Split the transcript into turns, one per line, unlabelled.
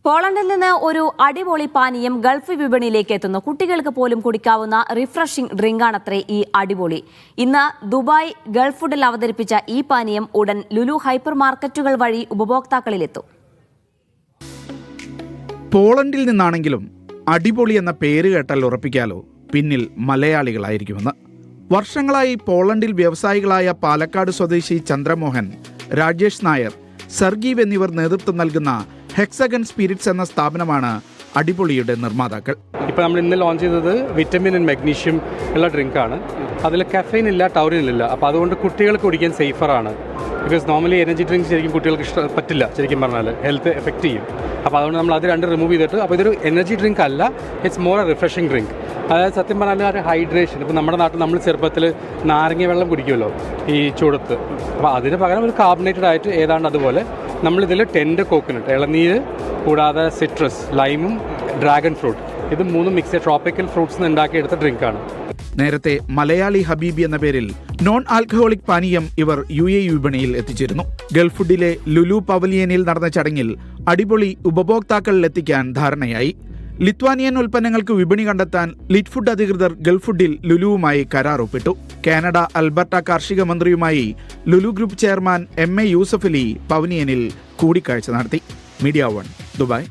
പോളണ്ടിൽ നിന്ന് ഒരു അടിപൊളി പാനീയം ഗൾഫ് വിപണിയിലേക്ക് എത്തുന്നു. കുട്ടികൾക്ക് പോലും കുടിക്കാവുന്ന റിഫ്രഷിംഗ് ഡ്രിങ്കാണത്രേ ഈ അടിപൊളി. ഇന്ന് ദുബായ് ഗൾഫ് ഫുഡിൽ അവതരിപ്പിച്ച ഈ പാനീയം ഉടൻ ലുലു ഹൈപ്പർ മാർക്കറ്റുകൾ വഴി ഉപഭോക്താക്കളിലെത്തും.
പോളണ്ടിൽ നിന്നാണെങ്കിലും അടിപൊളി എന്ന പേര് കേട്ടാൽ ഉറപ്പിക്കാലോ പിന്നിൽ മലയാളികളായിരിക്കുമെന്ന്. വർഷങ്ങളായി പോളണ്ടിൽ വ്യവസായികളായ പാലക്കാട് സ്വദേശി ചന്ദ്രമോഹൻ, രാജേഷ് നായർ, സർഗീവ് എന്നിവർ നേതൃത്വം നൽകുന്ന ഹെക്സഗൺ സ്പിരിറ്റ്സ് എന്ന സ്ഥാപനമാണ് അടിപൊളിയുടെ നിർമ്മാതാക്കൾ.
ഇപ്പോൾ നമ്മൾ ഇന്ന് ലോഞ്ച് ചെയ്തത് വിറ്റമിൻ ആൻഡ് മഗ്നീഷ്യം ഉള്ള ഡ്രിങ്കാണ്. അതിൽ കഫൈൻ ഇല്ല, ടൗറിൻ ഇല്ല. അപ്പോൾ അതുകൊണ്ട് കുട്ടികൾക്ക് കുടിക്കാൻ സേഫറാണ്. ബിക്കോസ് നോർമലി എനർജി ഡ്രിങ്ക്സ് ശരിക്കും കുട്ടികൾക്ക് പറ്റില്ല, ശരിക്കും പറഞ്ഞാൽ ഹെൽത്ത് എഫക്റ്റ് ചെയ്യും. അപ്പോൾ അതുകൊണ്ട് നമ്മൾ അത് രണ്ട് റിമൂവ് ചെയ്തിട്ട്, അപ്പോൾ ഇതൊരു എനർജി ഡ്രിങ്ക് അല്ല, it's more A refreshing drink. അതായത് സത്യം പറഞ്ഞാൽ ഒരു ഹൈഡ്രേഷൻ. ഇപ്പോൾ നമ്മുടെ നാട്ടിൽ നമ്മൾ ചെറുപ്പത്തിൽ നാരങ്ങ വെള്ളം കുടിക്കുമല്ലോ ഈ ചൂടത്ത്, അപ്പോൾ അതിന് പകരം ഒരു കാർബണേറ്റഡ് ആയിട്ട് ഏതാണ്ട് അതുപോലെ നമ്മളിതിൽ ടെൻഡ് കോക്കനട്ട്, ഇളനീര്, കൂടാതെ സിട്രസ്, ലൈമും ഡ്രാഗൺ ഫ്രൂട്ട്, ഇത് മൂന്നും മിക്സ് ചെയ്ത് ട്രോപ്പിക്കൽ ഫ്രൂട്ട്സ് നിന്ന് ഉണ്ടാക്കിയെടുത്ത ഡ്രിങ്കാണ്.
നേരത്തെ മലയാളി ഹബീബി എന്ന പേരിൽ നോൺ ആൽക്കഹോളിക് പാനീയം ഇവർ UAE വിപണിയിൽ എത്തിച്ചിരുന്നു. ഗൾഫ് ഫുഡിലെ ലുലു പവലിയനിൽ നടന്ന ചടങ്ങിൽ അടിപൊളി ഉപഭോക്താക്കളിൽ എത്തിക്കാൻ ധാരണയായി. ലിത്വാനിയൻ ഉൽപ്പന്നങ്ങൾക്ക് വിപണി കണ്ടെത്താൻ ലിറ്റ് ഫുഡ് അധികൃതർ ഗൾഫ് ഫുഡിൽ ലുലുവുമായി കരാർ ഒപ്പിട്ടു. കാനഡ അൽബർട്ട കാർഷിക മന്ത്രിയുമായി Lulu group chairman MA Yusuff Ali പവലിയനിൽ കൂടിക്കാഴ്ച നടത്തി. Media 1 Dubai.